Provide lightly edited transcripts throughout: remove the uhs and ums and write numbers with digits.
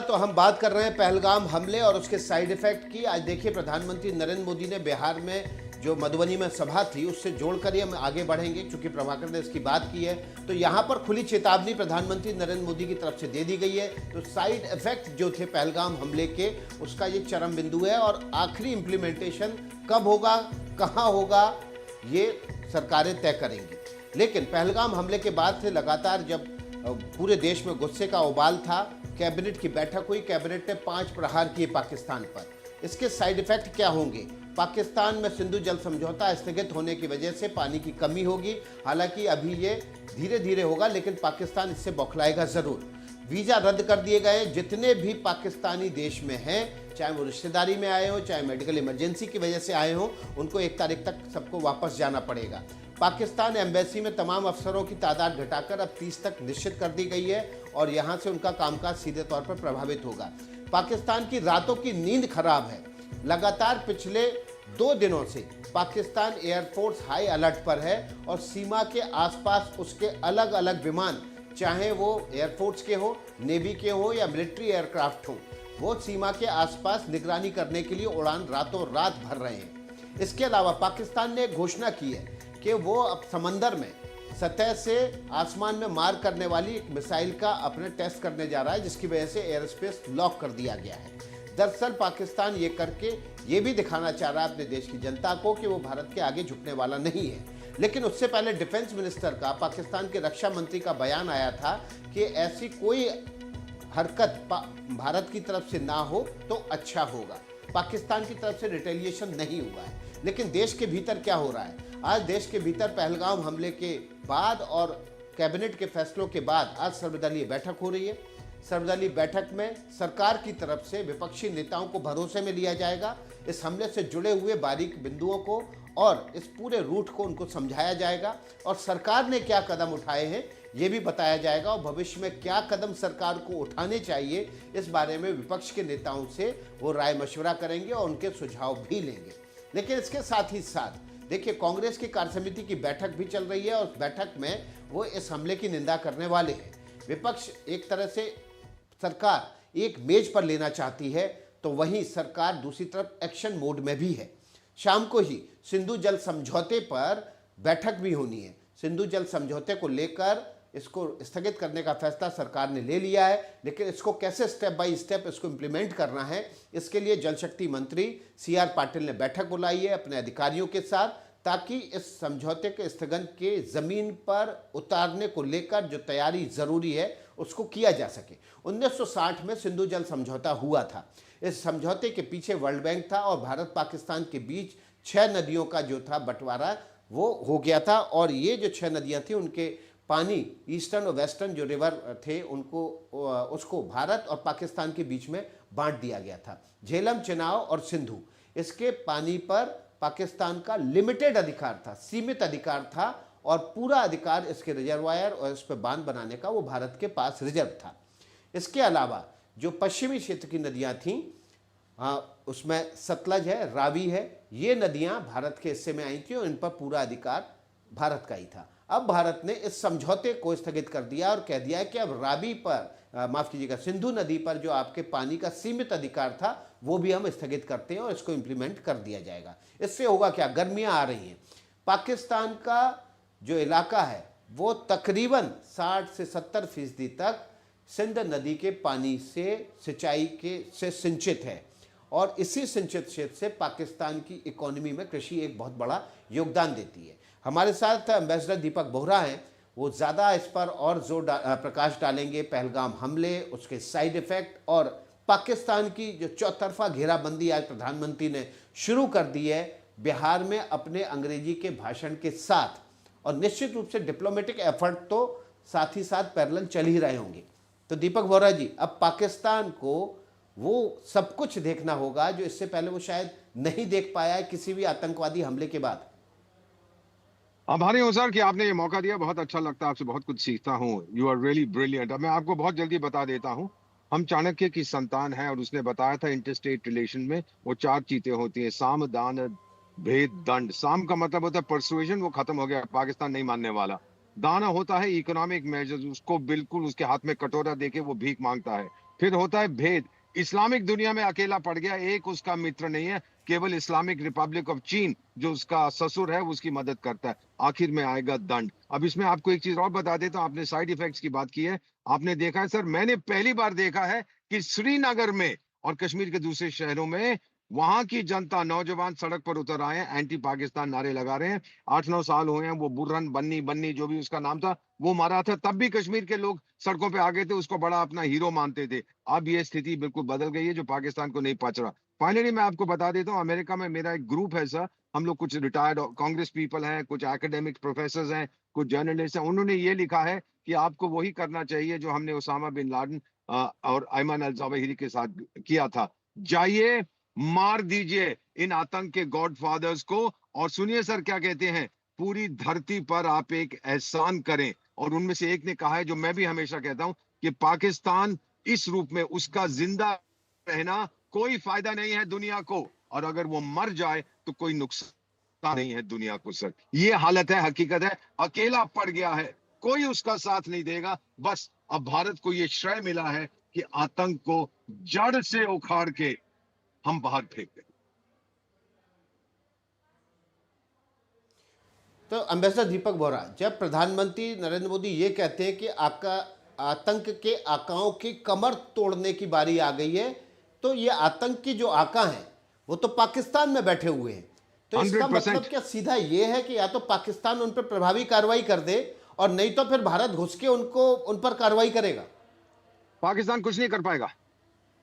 तो हम बात कर रहे हैं पहलगाम हमले और उसके साइड इफेक्ट की। आज देखिए प्रधानमंत्री नरेंद्र मोदी ने बिहार में जो मधुबनी में सभा थी उससे जोड़कर ही हम आगे बढ़ेंगे, क्योंकि प्रभाकर ने इसकी बात की है। तो यहाँ पर खुली चेतावनी प्रधानमंत्री नरेंद्र मोदी की तरफ से दे दी गई है। तो साइड इफेक्ट जो थे पहलगाम हमले के, उसका ये चरम बिंदु है और आखिरी इम्प्लीमेंटेशन कब होगा, कहाँ होगा, ये सरकारें तय करेंगी। लेकिन पहलगाम हमले के बाद से लगातार जब पूरे देश में गुस्से का उबाल था, कैबिनेट की बैठक हुई, कैबिनेट ने 5 प्रहार किए पाकिस्तान पर। इसके साइड इफेक्ट क्या होंगे? पाकिस्तान में सिंधु जल समझौता स्थगित होने की वजह से पानी की कमी होगी। हालांकि अभी ये धीरे धीरे होगा, लेकिन पाकिस्तान इससे बौखलाएगा जरूर। वीजा रद्द कर दिए गए। जितने भी पाकिस्तानी देश में हैं, चाहे वो रिश्तेदारी में आए हो, चाहे मेडिकल इमरजेंसी की वजह से आए हो, उनको 1 तारीख तक सबको वापस जाना पड़ेगा। पाकिस्तान एम्बेसी में तमाम अफसरों की तादाद घटाकर अब 30 तक निश्चित कर दी गई है और यहाँ से उनका कामकाज सीधे तौर पर प्रभावित होगा। पाकिस्तान की रातों की नींद खराब है। लगातार पिछले 2 दिनों से पाकिस्तान एयरफोर्स हाई अलर्ट पर है और सीमा के आसपास उसके अलग अलग विमान, चाहे वो एयरफोर्स के हो, नेवी के हो या मिलिट्री एयरक्राफ्ट हो, वो सीमा के आसपास निगरानी करने के लिए उड़ान रातों रात भर रहे हैं। इसके अलावा पाकिस्तान ने घोषणा की है कि वो अब समंदर में सतह से आसमान में मार करने वाली एक मिसाइल का अपने टेस्ट करने जा रहा है, जिसकी वजह से एयर स्पेस लॉक कर दिया गया है। दरअसल पाकिस्तान ये करके ये भी दिखाना चाह रहा है अपने देश की जनता को कि वो भारत के आगे झुकने वाला नहीं है। लेकिन उससे पहले डिफेंस मिनिस्टर का, पाकिस्तान के रक्षा मंत्री का बयान आया था कि ऐसी कोई हरकत भारत की तरफ से ना हो तो अच्छा होगा। पाकिस्तान की तरफ से रिटेलिएशन नहीं हुआ है। लेकिन देश के भीतर क्या हो रहा है? आज देश के भीतर पहलगाम हमले के बाद और कैबिनेट के फैसलों के बाद आज सर्वदलीय बैठक हो रही है। सर्वदलीय बैठक में सरकार की तरफ से विपक्षी नेताओं को भरोसे में लिया जाएगा। इस हमले से जुड़े हुए बारीक बिंदुओं को और इस पूरे रूट को उनको समझाया जाएगा और सरकार ने क्या कदम उठाए हैं ये भी बताया जाएगा और भविष्य में क्या कदम सरकार को उठाने चाहिए, इस बारे में विपक्ष के नेताओं से वो राय मशवरा करेंगे और उनके सुझाव भी लेंगे। लेकिन इसके साथ ही साथ देखिए, कांग्रेस की कार्यसमिति की बैठक भी चल रही है और उस बैठक में वो इस हमले की निंदा करने वाले हैं। विपक्ष एक तरह से सरकार एक मेज पर लेना चाहती है, तो वहीं सरकार दूसरी तरफ एक्शन मोड में भी है। शाम को ही सिंधु जल समझौते पर बैठक भी होनी है। सिंधु जल समझौते को लेकर इसको स्थगित करने का फैसला सरकार ने ले लिया है, लेकिन इसको कैसे स्टेप बाय स्टेप इसको इम्प्लीमेंट करना है, इसके लिए जल शक्ति मंत्री CR पाटिल ने बैठक बुलाई है अपने अधिकारियों के साथ, ताकि इस समझौते के स्थगन के ज़मीन पर उतारने को लेकर जो तैयारी ज़रूरी है उसको किया जा सके। 1960 में सिंधु जल समझौता हुआ था। इस समझौते के पीछे वर्ल्ड बैंक था और भारत पाकिस्तान के बीच 6 नदियों का जो था बंटवारा वो हो गया था और ये जो 6 नदियाँ थी उनके पानी ईस्टर्न और वेस्टर्न जो रिवर थे उनको उसको भारत और पाकिस्तान के बीच में बांट दिया गया था। झेलम, चिनाब और सिंधु, इसके पानी पर पाकिस्तान का लिमिटेड अधिकार था, सीमित अधिकार था और पूरा अधिकार इसके रिजर्वायर और इस पर बांध बनाने का वो भारत के पास रिजर्व था। इसके अलावा जो पश्चिमी क्षेत्र की नदियाँ थीं, उसमें सतलज है, रावी है, ये नदियाँ भारत के हिस्से में आई थी और इन पर पूरा अधिकार भारत का ही था। अब भारत ने इस समझौते को स्थगित कर दिया और कह दिया है कि अब रावी पर, माफ कीजिएगा, सिंधु नदी पर जो आपके पानी का सीमित अधिकार था वो भी हम स्थगित करते हैं और इसको इंप्लीमेंट कर दिया जाएगा। इससे होगा क्या? गर्मियां आ रही हैं। पाकिस्तान का जो इलाका है वो तकरीबन 60 से 70% तक सिंध नदी के पानी से सिंचाई से सिंचित है और इसी सिंचित क्षेत्र से पाकिस्तान की इकोनॉमी में कृषि एक बहुत बड़ा योगदान देती है। हमारे साथ एम्बेसडर दीपक बोहरा हैं, वो ज़्यादा इस पर और प्रकाश डालेंगे। पहलगाम हमले, उसके साइड इफ़ेक्ट और पाकिस्तान की जो चौतरफा घेराबंदी आज प्रधानमंत्री ने शुरू कर दी है बिहार में अपने अंग्रेजी के भाषण के साथ, और निश्चित रूप से डिप्लोमेटिक एफर्ट तो साथ ही साथ पैरेलल चल ही रहे होंगे। तो दीपक बोहरा जी, अब पाकिस्तान को वो सब कुछ देखना होगा जो इससे पहले वो शायद नहीं देख पाया है किसी भी आतंकवादी हमले के बाद। आभारी हूँ सर कि आपने ये मौका दिया। बहुत अच्छा लगता है, आपसे बहुत कुछ सीखता हूँ। You are really brilliant. अब मैं आपको बहुत जल्दी बता देता हूँ। हम चाणक्य की संतान हैं और उसने बताया था इंटरस्टेट रिलेशन में वो 4 चीजें होती हैं: साम, दान, भेद, दंड। साम का मतलब होता है परसुएशन, वो खत्म हो गया, पाकिस्तान नहीं मानने वाला। दाना होता है इकोनॉमिक मेजर्स, उसको बिल्कुल उसके हाथ में कटोरा देके वो भीख मांगता है। फिर होता है भेद। इस्लामिक दुनिया में अकेला पड़ गया, एक उसका मित्र नहीं है, केवल इस्लामिक रिपब्लिक ऑफ चीन जो उसका ससुर है उसकी मदद करता है। आखिर में आएगा दंड। अब इसमें आपको एक चीज और बता देता हूं, आपने साइड इफेक्ट्स की बात की है। आपने देखा है सर, मैंने पहली बार देखा है कि श्रीनगर में और कश्मीर के दूसरे शहरों में वहां की जनता, नौजवान सड़क पर उतर आए हैं, एंटी पाकिस्तान नारे लगा रहे हैं। 8-9 साल हुए हैं, वो बुरहन बन्नी बन्नी जो भी उसका नाम था वो मारा था, तब भी कश्मीर के लोग सड़कों पे आ गए थे, उसको बड़ा अपना हीरो मानते थे। अब ये स्थिति बिल्कुल बदल गई है, जो पाकिस्तान को नहीं पच रहा। फाइनली मैं आपको बता देता हूँ, अमेरिका में मेरा एक ग्रुप है सर, हम लोग कुछ रिटायर्ड कांग्रेस पीपल हैं, कुछ एकेडमिक प्रोफेसर हैं, कुछ जर्नलिस्ट हैं। उन्होंने ये लिखा है कि आपको वही करना चाहिए जो हमने उसामा बिन लादेन और अयमन अल जवाहिरी के साथ किया था। जाइए, मार दीजिए इन आतंक के गॉडफादर्स को। और सुनिए सर क्या कहते हैं, पूरी धरती पर आप एक एहसान करें। और उनमें से एक ने कहा है, जो मैं भी हमेशा कहता हूं, कि पाकिस्तान इस रूप में उसका जिंदा रहना कोई फायदा नहीं है दुनिया को, और अगर वो मर जाए तो कोई नुकसान नहीं है दुनिया को। सर ये हालत है, हकीकत है, अकेला पड़ गया है, कोई उसका साथ नहीं देगा। बस अब भारत को ये श्रेय मिला है कि आतंक को जड़ से उखाड़ के हम बाहर फेंक दें। तो एम्बेसडर दीपक बोहरा, जब प्रधानमंत्री नरेंद्र मोदी ये कहते हैं कि आका आतंक के आकाओं की कमर तोड़ने की बारी आ गई है, तो ये आतंक की जो आका हैं वो तो पाकिस्तान में बैठे हुए हैं। तो इसका 100%। मतलब क्या सीधा ये है कि या तो पाकिस्तान उन पर प्रभावी कार्रवाई कर दे, और नहीं तो फिर भारत घुस के उनको उन पर कार्रवाई करेगा? पाकिस्तान कुछ नहीं कर पाएगा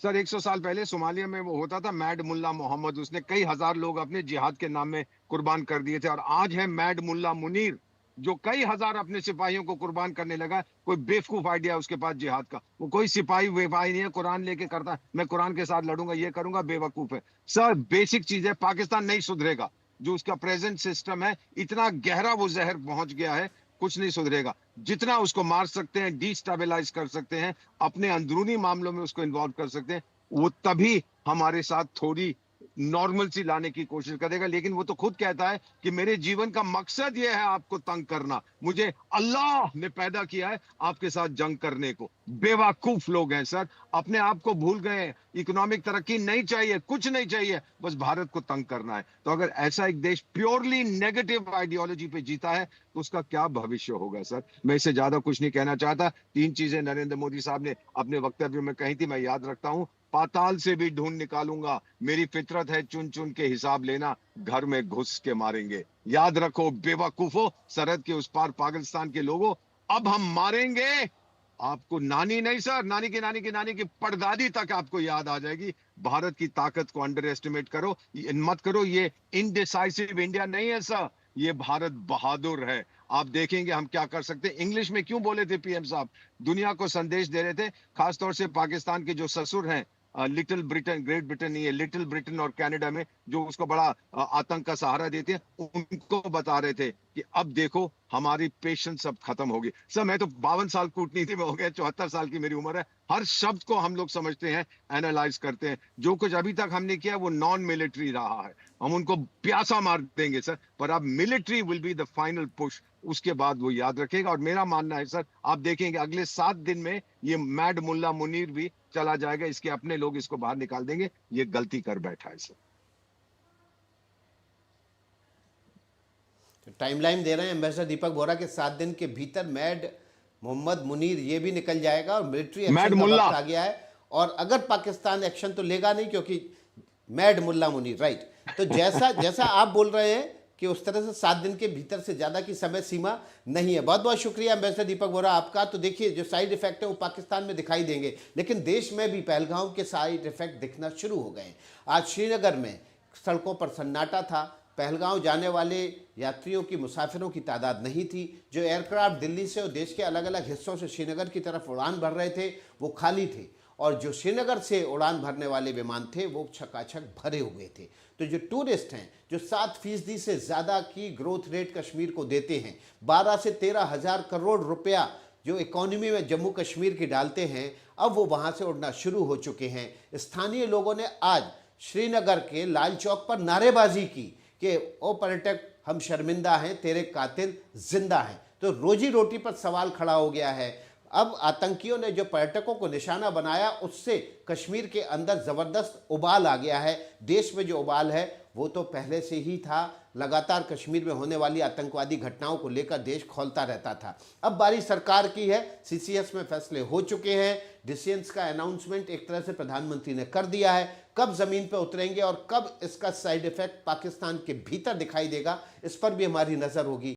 सर। 100 साल पहले सोमालिया में वो होता था मैड मुल्ला मोहम्मद, उसने कई हजार लोग अपने जिहाद के नाम में कुर्बान कर दिए थे। और आज है मैड मुल्ला मुनीर, जो कई हजार अपने सिपाहियों को कुर्बान करने लगा। कोई बेवकूफ आइडिया उसके पास जिहाद का, वो कोई सिपाही वेपाही नहीं है, कुरान लेके करता है मैं कुरान के साथ लड़ूंगा, ये करूंगा, बेवकूफ है सर। बेसिक चीज है, पाकिस्तान नहीं सुधरेगा। जो उसका प्रेजेंट सिस्टम है, इतना गहरा वो जहर पहुंच गया है, कुछ नहीं सुधरेगा। जितना उसको मार सकते हैं, डिस्टेबलाइज कर सकते हैं, अपने अंदरूनी मामलों में उसको इन्वॉल्व कर सकते हैं, वो तभी हमारे साथ थोड़ी नॉर्मल सी लाने की कोशिश करेगा। लेकिन वो तो खुद कहता है कि मेरे जीवन का मकसद ये है आपको तंग करना, मुझे अल्लाह ने पैदा किया है आपके साथ जंग करने को। बेवकूफ लोग हैं सर, अपने आप को भूल गए। इकोनॉमिक तरक्की नहीं चाहिए, कुछ नहीं चाहिए, बस भारत को तंग करना है। तो अगर ऐसा एक देश प्योरली नेगेटिव आइडियोलॉजी पे जीता है तो उसका क्या भविष्य होगा सर। मैं इससे ज्यादा कुछ नहीं कहना चाहता। 3 चीजें नरेंद्र मोदी साहब ने अपने वक्तव्य में कही थी, मैं याद रखता हूं। पाताल से भी ढूंढ निकालूंगा, मेरी फितरत है चुन चुन के हिसाब लेना, घर में घुस के मारेंगे। याद रखो बेवकूफो, सरहद के उस पार पाकिस्तान के लोगों, अब हम मारेंगे आपको। नानी नहीं सर, नानी की नानी की नानी की परदादी तक आपको याद आ जाएगी। भारत की ताकत को अंडर एस्टिमेट करो मत करो। ये इनडिसाइसिव इंडिया नहीं है सर, ये भारत बहादुर है। आप देखेंगे हम क्या कर सकते हैं। इंग्लिश में क्यों बोले थे पीएम साहब, दुनिया को संदेश दे रहे थे, खासतौर से पाकिस्तान के जो ससुर हैं, लिटिल ब्रिटेन, ग्रेट ब्रिटेन नहीं है, लिटिल ब्रिटेन और कनाडा में, जो उसको बड़ा आतंक का सहारा देते हैं, उनको बता रहे थे कि अब देखो हमारी पेशेंस अब खत्म होगी। सर मैं तो 52 साल कूटनीति में हो गया, 74 साल की मेरी उम्र है। हर शब्द को हम लोग समझते हैं, एनालाइज करते हैं। जो कुछ अभी तक हमने किया वो नॉन मिलिट्री रहा है, हम उनको प्यासा मार देंगे सर, पर अब military will be the final push. उसके बाद वो याद रखेगा। और मेरा मानना है सर, आप देखेंगे अगले 7 दिन में ये मैड मुल्ला मुनीर भी चला जाएगा, इसके अपने लोग इसको बाहर निकाल देंगे। ये गलती कर बैठा है सर। टाइमलाइन दे रहे हैं एम्बेसडर दीपक बोहरा के 7 दिन के भीतर मैड मोहम्मद मुनीर ये भी निकल जाएगा और मिलिट्री मैड एक्शन का मुल्ला वक्त आ गया है। और अगर पाकिस्तान एक्शन तो लेगा नहीं, क्योंकि मैड मुल्ला मुनीर, राइट। तो जैसा जैसा आप बोल रहे हैं कि उस तरह से 7 दिन के भीतर से ज़्यादा की समय सीमा नहीं है। बहुत बहुत शुक्रिया एम्बेसडर दीपक बोहरा आपका। तो देखिए जो साइड इफेक्ट है वो पाकिस्तान में दिखाई देंगे, लेकिन देश में भी पहलगाम के साइड इफेक्ट दिखना शुरू हो गए हैं। आज श्रीनगर में सड़कों पर सन्नाटा था। पहलगांव जाने वाले यात्रियों की, मुसाफिरों की तादाद नहीं थी। जो एयरक्राफ्ट दिल्ली से और देश के अलग अलग हिस्सों से श्रीनगर की तरफ उड़ान भर रहे थे वो खाली थे, और जो श्रीनगर से उड़ान भरने वाले विमान थे वो छकाछक भरे हुए थे। तो जो टूरिस्ट हैं, जो 7% से ज़्यादा की ग्रोथ रेट कश्मीर को देते हैं, 12 से 13 हज़ार करोड़ रुपया जो इकोनॉमी में जम्मू कश्मीर की डालते हैं, अब वो वहाँ से उड़ना शुरू हो चुके हैं। स्थानीय लोगों ने आज श्रीनगर के लाल चौक पर नारेबाजी की कि ओ पर्यटक, हम शर्मिंदा हैं, तेरे कातिल जिंदा हैं। तो रोजी रोटी पर सवाल खड़ा हो गया है। अब आतंकियों ने जो पर्यटकों को निशाना बनाया, उससे कश्मीर के अंदर जबरदस्त उबाल आ गया है। देश में जो उबाल है वो तो पहले से ही था। लगातार कश्मीर में होने वाली आतंकवादी घटनाओं को लेकर देश खौलता रहता था। अब बारी सरकार की है। सीसीएस में फैसले हो चुके हैं। डिसीजंस का अनाउंसमेंट एक तरह से प्रधानमंत्री ने कर दिया है। कब जमीन पर उतरेंगे और कब इसका साइड इफेक्ट पाकिस्तान के भीतर दिखाई देगा, इस पर भी हमारी नजर होगी।